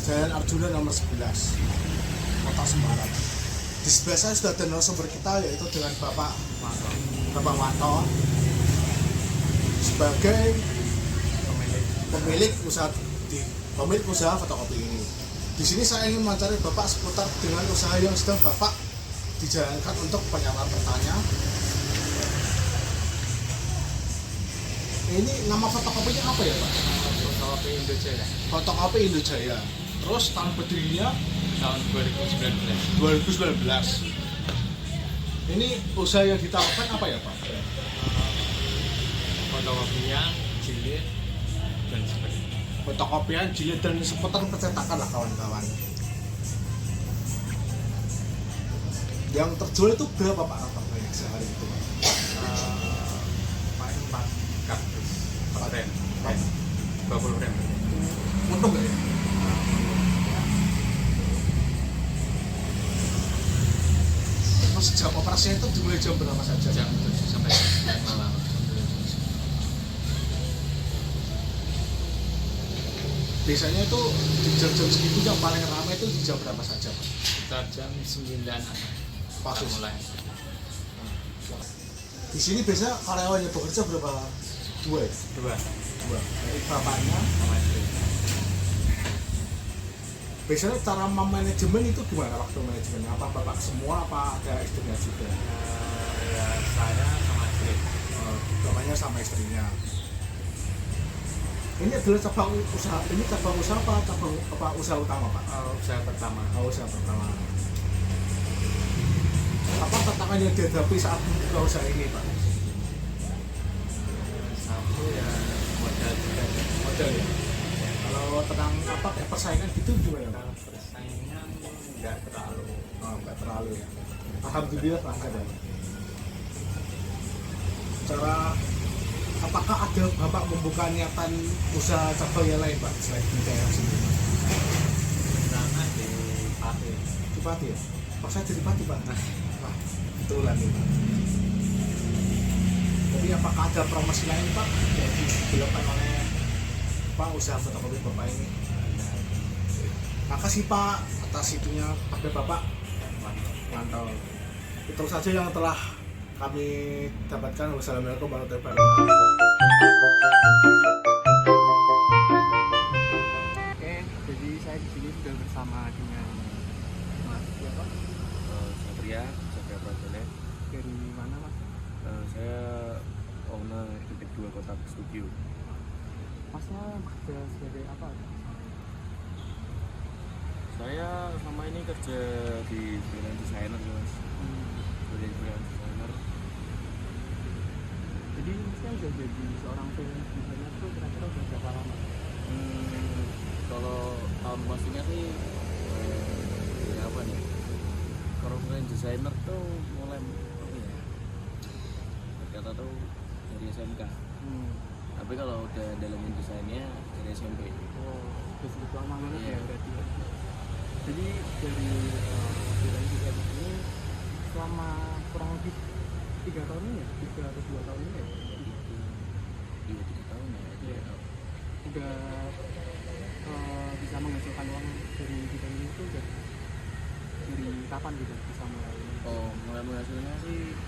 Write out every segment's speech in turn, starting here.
Jalan Arjuna nomor 11 Kota Semarang. Di sebelah saya sudah ada narasumber kita, yaitu dengan Bapak Wanto sebagai pemilik usaha fotokopi ini. Di sini saya ingin mencari Bapak seputar dengan usaha yang sedang Bapak dijalankan untuk penyaluran petanya. Ini nama fotokopinya apa ya, Pak? Fotokopi Indojaya. Fotokopi Indojaya. Terus tahun berdirinya Tahun 2019. 2019. Ini usaha yang ditawarkan apa ya, Pak? Fotokopian, jilid, dan sebagainya. Fotokopian, jilid, dan seputar percetakan lah kawan-kawan. Yang terjual itu berapa, Pak, rata-ratanya sehari itu? Paling 4 kardus. 4 rem. 20 rem. Untung nggak ya? Terus jam operasinya itu dimulai jam berapa saja? Jam 7 sampai malam. Biasanya itu di jam-jam segitu yang paling ramai itu di jam berapa saja, Pak? Sekitar jam 9-an. Bagus. Kita mulai. Di sini biasanya karyawan yang bekerja berapa? 2 ya? 2 Dua. Dari bapaknya. sama istri. Biasanya cara manajemen itu gimana waktu manajemennya? Apa bapak semua, apa ada istrinya juga? Ya saya sama istri. Bapaknya sama istrinya. Ini adalah cabang usaha, apa usaha utama, Pak? Usaha pertama. Usaha pertama. Apa tantangan yang dihadapi saat membuka usaha ini, Pak? Satu ya modal juga. Modal ya. Kalau tentang apa kayak persaingan gitu gimana, Pak? Kalau persaingan nggak terlalu. Nggak terlalu ya. Alhamdulillah lancar ya. Cara apakah ada bapak membuka niatan usaha cabang yang lain, Pak, selain di daerah sini? Karena di Pati. Di Pati ya? Pak, saya jadi Pati, Pak. Wah, betulan nih, Pak. Tapi apakah ada promosi lain, Pak, yang dilakukan oleh Pak usaha fotokopi Bapak ini? Makasih, Pak, atas itunya pada Bapak. Mantap. Itu saja yang telah kami dapatkan. Wassalamualaikum warahmatullahi wabarakatuh. Oke, jadi saya di sini sudah bersama dengan Mas siapa? Satria Pradana. Dari mana, Mas? Saya owner titik 2 Kotak Studio. Masnya bekerja sebagai apa? Saya selama ini kerja di freelance designer, Mas. Sebagai freelance designer. Jadi Masnya udah jadi seorang freelance designer tuh kira-kira udah berapa lama? Kalau tahun pastinya sih ya apa nih? Kalau freelance designer tuh mulai apa ya? Berkata tuh dari SMK. Tapi kalau udah dalamin desainnya dari SMP. Oh, udah cukup lama banget Iya. ya berarti. Jadi dari freelance designer ini selama kurang lebih 3 tahun ini ya? 3 atau 2 tahun ini ya? Iya 3 tahun ya. Iya. Udah bisa menghasilkan uang dari bidang ini tuh dari kapan gitu bisa mulai? Oh, mulai menghasilnya sih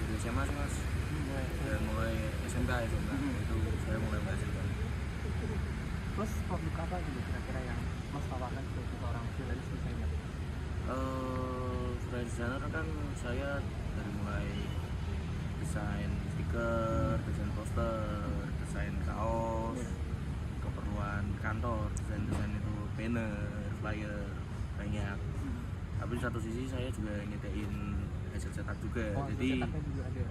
dari SMA sih, Mas. Mulai SMK itu saya mulai menghasilkan. Terus produk apa gitu kira-kira yang Mas tawarkan sebagai seorang freelance designer? Freelance designer kan saya dari mulai desain stiker, desain poster, desain kaos, keperluan kantor, desain itu banner, flyer, banyak. Tapi di satu sisi saya juga nyediain hasil cetak juga. Jadi cetaknya juga ada.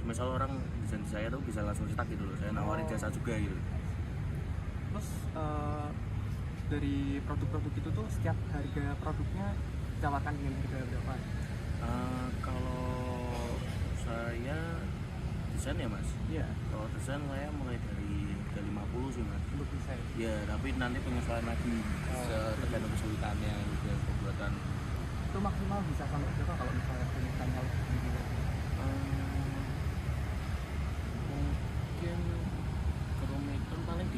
semisal orang desain saya tuh bisa langsung cetak gitu loh. Saya nawarin jasa juga gitu. Terus dari produk-produk itu tuh setiap harga produknya ditawarkan dengan harga berapa? Kalau saya desain ya, Mas. Iya. Kalau desain saya mulai dari 50 sih, Mas. Untuk desain. Ya, tapi nanti penyesuaian lagi tergantung kesulitannya gitu pembuatan. Itu maksimal bisa sampai berapa kalau misalnya penyesuaiannya lebih tinggi lagi? Mungkin kerumitan paling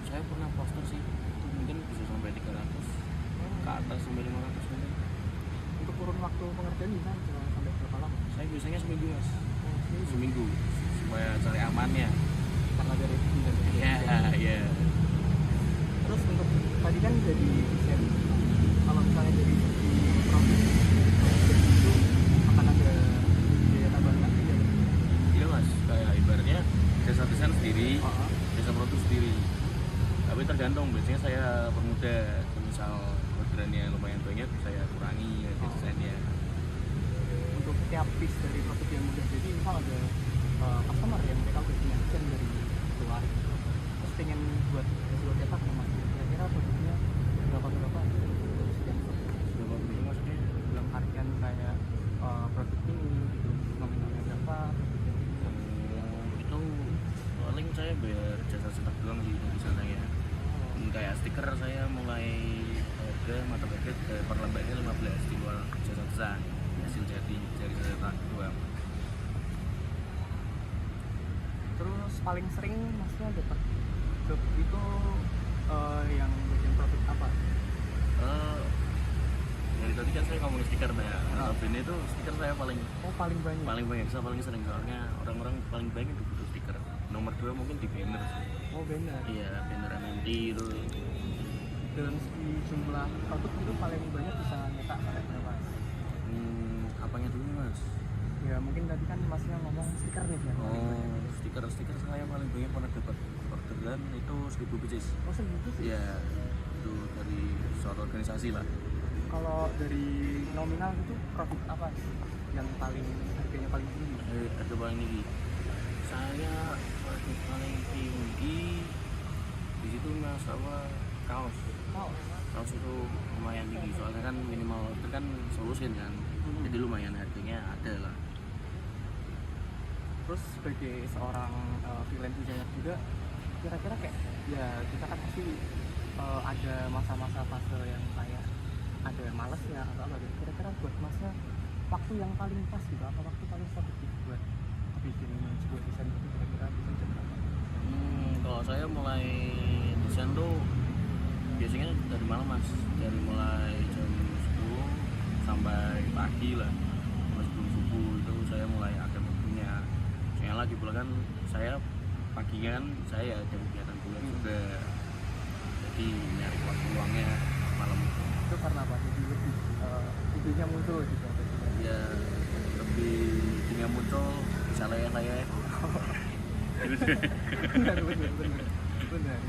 saya pernah banyak sih, mungkin bisa sampai 300 ke atas sampai 500 mungkin. Untuk kurun waktu pengerjaan bisa sampai berapa lama? Saya biasanya seminggu mas, seminggu supaya cari amannya. Karena dari revisi dan Iya. Terus untuk tadi kan jadi desain, kalau misalnya dari segi proses itu akan ada biaya tambahan nggak sih? Iya mas, kayak ibaratnya jasa desain sendiri, jasa produk sendiri. Tapi tergantung, biasanya saya permudah. Misal orderannya lumayan banyak, saya kurangi harga desainnya. Untuk setiap piece dari produk yang mudah jadi misal ada customer yang mereka udah punya desain dari luar, terus pengen buat cetak sama kira-kira produknya berapa terus yang Berapa begitu maksudnya? dalam artian kayak produk ini gitu nominalnya berapa Itu paling saya bayar jasa cetak doang sih dari sana ya. Kayak stiker saya mulai harga mata harga per lembarnya 15 di luar jasa desain hasil jadi dari jasa cetak doang. terus paling sering maksudnya dapat job itu yang bagian produk apa? Dari tadi kan saya ngomongin stiker ya. Ini itu stiker saya paling Paling banyak saya paling sering soalnya orang-orang paling banyak itu butuh stiker. Nomor 2 mungkin di banner sih. benar Iya, banner MNT itu. dalam segi jumlah produk itu paling banyak bisa nyetak sampai berapa? Apanya dulu mas? Ya mungkin tadi kan masnya ngomong stiker nih ya. Stiker saya paling banyak pernah dapat orderan itu 1000 pieces. Oh segitu sih. Iya, itu dari suatu organisasi lah. Kalau dari nominal itu profit apa sih yang paling harganya paling tinggi? Harga paling tinggi. Saya harga paling tinggi di situ mas apa kaos. Kaos itu lumayan tinggi soalnya kan minimal itu kan solusin kan. Jadi lumayan harganya ada lah. Terus sebagai seorang freelance designer juga, kira-kira kayak ya kita kan pasti ada masa-masa fase yang kayak ada males ya atau apa gitu. Kira-kira buat masnya waktu yang paling pas gitu, apa waktu paling strategis buat bikin sebuah desain itu kira-kira bisa jam berapa? Kalau saya mulai desain tuh biasanya dari malam mas, dari mulai jam 10 sampai pagi lah, mulai sebelum subuh itu saya mulai ada waktunya. Soalnya lagi pula kan saya pagi kan saya ada kegiatan kuliah juga, jadi nyari waktu luangnya malam itu. Itu karena apa? Jadi lebih idenya muncul gitu atau gimana? Ya lebih tinggal muncul bisa layar-layar. benar.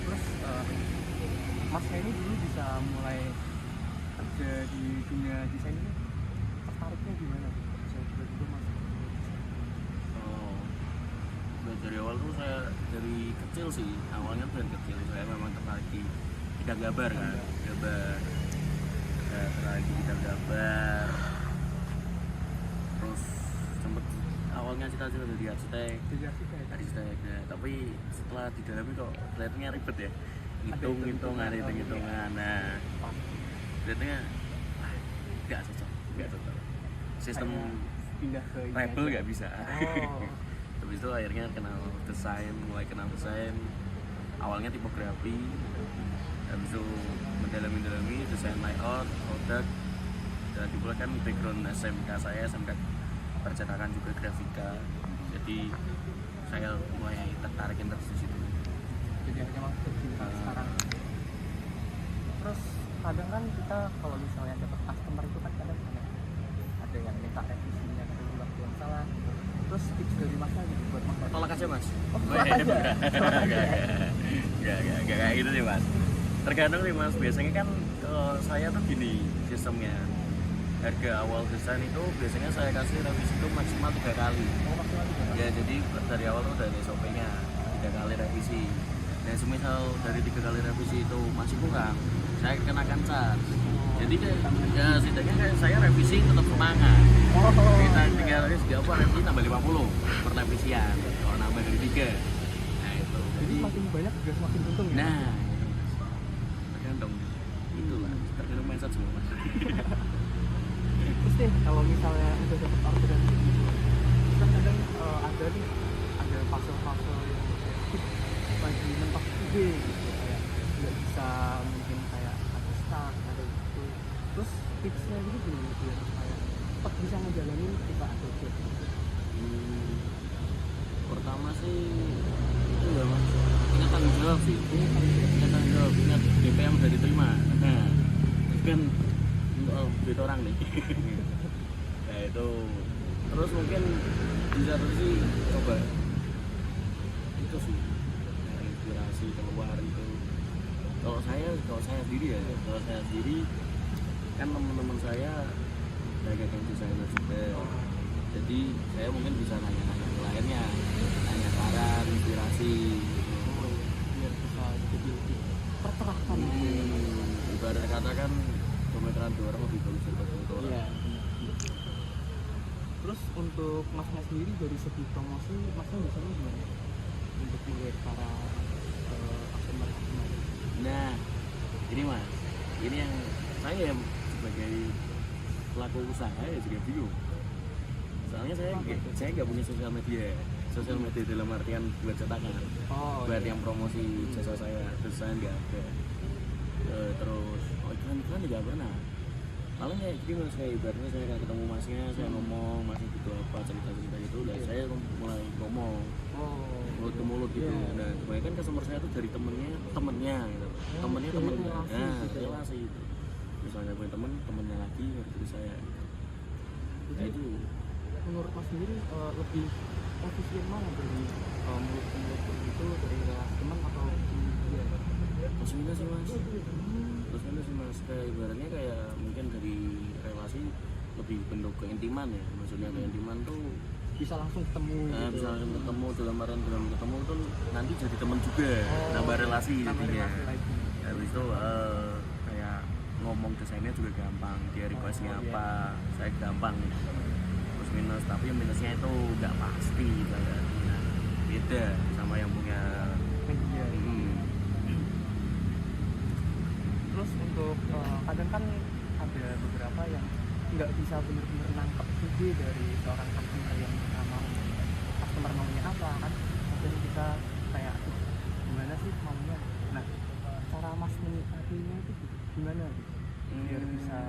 Terus masnya ini dulu bisa mulai kerja di dunia desain ini tertariknya gimana? Saya tiba-tiba masuk ke dunia desain. Dari awal tuh saya dari kecil sih, awalnya tuh dari kecil saya memang tertarik di bidang gambar kan, tertarik di bidang gambar. Terus sempet awalnya cita-cita jadi arsitek ya. Tapi setelah didalami kok kelihatannya ribet ya, hitung-hitungan. Nah kelihatannya nggak cocok. Sistem pindah ke ini rebel aja. nggak bisa. Habis itu akhirnya mulai kenal desain. Awalnya tipografi, habis itu mendalami desain layout, produk. Dan juga kan background SMK saya SMK percetakan juga grafika. Jadi saya mulai tertarik interest di situ. Jadi akhirnya masuk ke sini sekarang. Terus kadang kan kita kalau misalnya dapat customer itu kan kadang ada yang minta revisinya, ada yang salah. Terus tips dari masnya gitu buat mas? Tolak aja mas. Tolak aja. Gak kayak gitu sih mas. Tergantung sih mas. Biasanya kan kalau saya tuh gini sistemnya. Harga awal desain itu biasanya saya kasih revisi itu maksimal 3 kali. Ya jadi dari awal tuh dari SOP-nya 3 kali revisi. Dan semisal dari 3 kali revisi itu masih kurang, saya kenakan charge. Jadi ya setidaknya kayak saya revisi tetap semangat. Kita 3 kali setiap revisi tambah 50 per revisian. Kalau nambah dari 3, nah itu. Jadi semakin banyak juga semakin untung ya? Nah, tergantung. Itulah, tergantung mindset semua mas. Terus deh kalau misalnya udah dapat orderan gitu, kan kadang ada fase-fase yang sih itu ya mas, ingat tanggung jawab sih, ingat tanggung jawab, ingat DP yang udah diterima. Nah itu kan untuk duit orang nih. Nah itu terus mungkin bisa terus sih coba itu sih inspirasi keluar itu. Kalau saya sendiri kan teman-teman saya banyak yang desainer juga, jadi saya mungkin bisa nanya-nanya ke lainnya, nanya saran, inspirasi biar bisa jadi lebih tercerahkan. Ibarat kata kan pemikiran dua orang lebih bagus daripada satu orang. Iya. Terus untuk masnya sendiri dari segi promosi, masnya biasanya gimana untuk melihat para customer? Nah ini mas, ini yang saya sebagai pelaku usaha ya juga bingung. Soalnya saya nggak punya sosial media dalam artian buat cetakan, buat yang promosi jasa saya, terus saya nggak ada. Terus iklan juga pernah. Malah kayak gini mas, kayak ibaratnya saya kayak ketemu masnya, saya ngomong masnya butuh apa, cerita gitu, udah saya mulai ngomong mulut ke mulut gitu. Nah kebanyakan customer saya tuh dari temennya gitu, temennya nah relasi itu. Misalnya punya temennya lagi dari saya. Nah itu menurut mas sendiri lebih efisien mana dari mulut ke mulut itu, dari relasi teman atau media? plus minus sih mas, kayak ibaratnya kayak mungkin dari relasi lebih bentuk keintiman ya, maksudnya keintiman tuh bisa langsung ketemu gitu. Bisa langsung ketemu, dalam ketemu tuh nanti jadi teman juga, nambah relasi jadinya. Habis itu kayak ngomong desainnya juga gampang, dia requestnya apa, saya gampang plus minus, tapi yang minusnya itu nggak pasti kayak beda sama yang punya media. Terus untuk kadang kan ada beberapa yang nggak bisa benar-benar nangkep ide dari seorang customer yang mau customer maunya apa kan, mungkin kita kayak gimana sih maunya. Nah cara mas menyikapinya itu gimana gitu? Biar bisa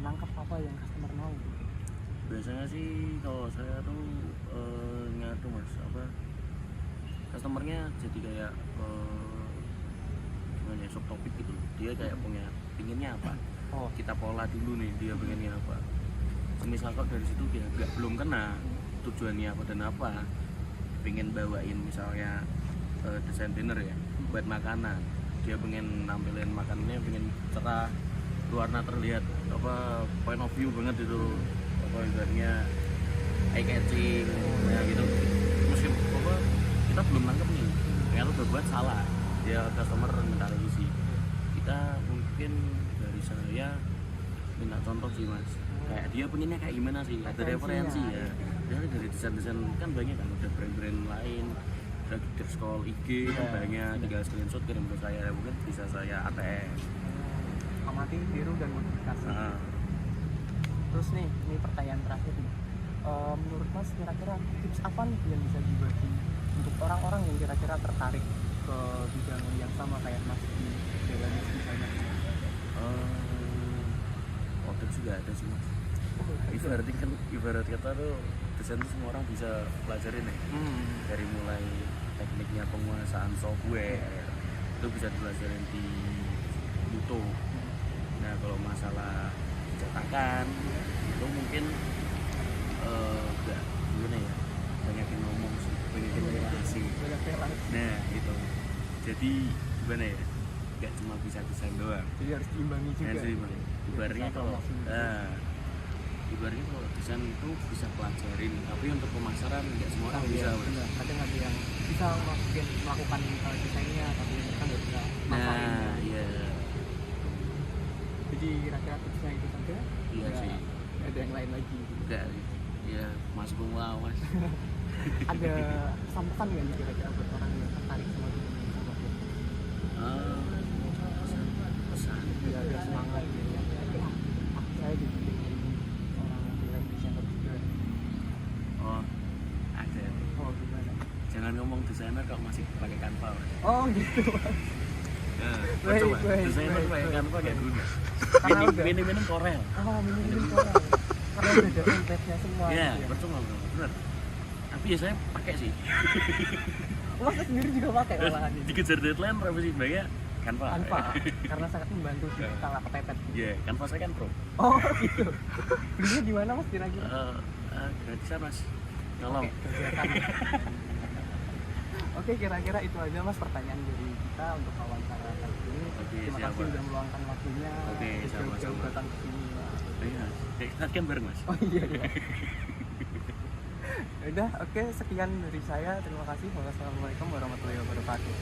nangkep apa yang customer mau gitu. Biasanya sih kalau saya tuh ngadu mas, apa customernya jadi kayak gimana ya, subtopik gitu, dia kayak punya pinginnya apa, kita pola dulu nih dia pengennya apa. Misal kok dari situ dia belum kena tujuannya apa dan apa, pengen bawain misalnya desain dinner ya buat makanan, dia pengen nampilin makanannya pengen cerah, warna terlihat apa point of view banget itu, apa ibaratnya eye catching ya gitu. Meskipun apa kita belum nangkep nih, ternyata berbuat salah, dia customer minta revisi, kita mungkin dari saya minta contoh sih mas, kayak dia pengennya kayak gimana sih, ada referensi ya. Dari desain-desain kan banyak kan, udah brand-brand lain, udah di scroll IG kan banyak, tinggal screenshot kirim ke saya, mungkin bisa saya ATM, amati, tiru dan modifikasi. Terus nih, ini pertanyaan terakhir nih. Menurut mas kira-kira tips apa nih yang bisa dibagi untuk orang-orang yang kira-kira tertarik ke bidang yang sama kayak mas di dalam desainer? tips juga ada sih mas. Ibarat kata tuh desain tuh semua orang bisa pelajarin ya. Dari mulai tekniknya penguasaan software itu bisa dipelajarin di YouTube. Nah kalau masalah cetakan itu mungkin enggak gimana ya, banyakin ngomong sih, banyakin relasi. Nah itu jadi gimana ya, nggak cuma bisa desain doang, jadi harus diimbangi juga. Ibaratnya kalau desain itu bisa pelajarin, tapi untuk pemasaran nggak semua orang bisa. Kadang ada yang bisa melakukan desainnya tapi mereka nggak bisa nah iya, jadi kira-kira tipsnya itu saja. Iya sih, ada yang lain lagi enggak ya, masuk pemula mas. ada pesan-pesan nggak nih kira-kira buat orang yang tertarik sama dunia pesan ya, biar semangat gitu ya. Saya jadi orang desain desainer juga. Ada. Gimana? Jangan ngomong desainer kalau masih pakai Canva mas. Gitu mas. Coba desainer pakai Canva gak guna. Minim Corel. Minim Corel. Karena udah ada template-nya semua. Iya, gitu ya. percuma bener. Tapi ya saya pakai sih. Mas sendiri juga pakai olahan ini. Dikejar deadline revisi baiknya Canva. Tanpa, karena sangat membantu di kala kepepet. Iya, Canva saya kan pro. Oh gitu. Belinya di mana mas kira-kira? Gratisan mas. Tolong. Oke, kerjakan. Oke, kira-kira itu aja mas pertanyaan dari kita untuk wawancara kali ini. Oke, Terima siap, kasih Mas. sudah meluangkan waktunya. Oke, sama-sama. Jauh-jauh datang ke sini. Iya, latihan bareng mas. Oh iya iya. Udah, oke, sekian dari saya. Terima kasih. Wassalamualaikum warahmatullahi wabarakatuh.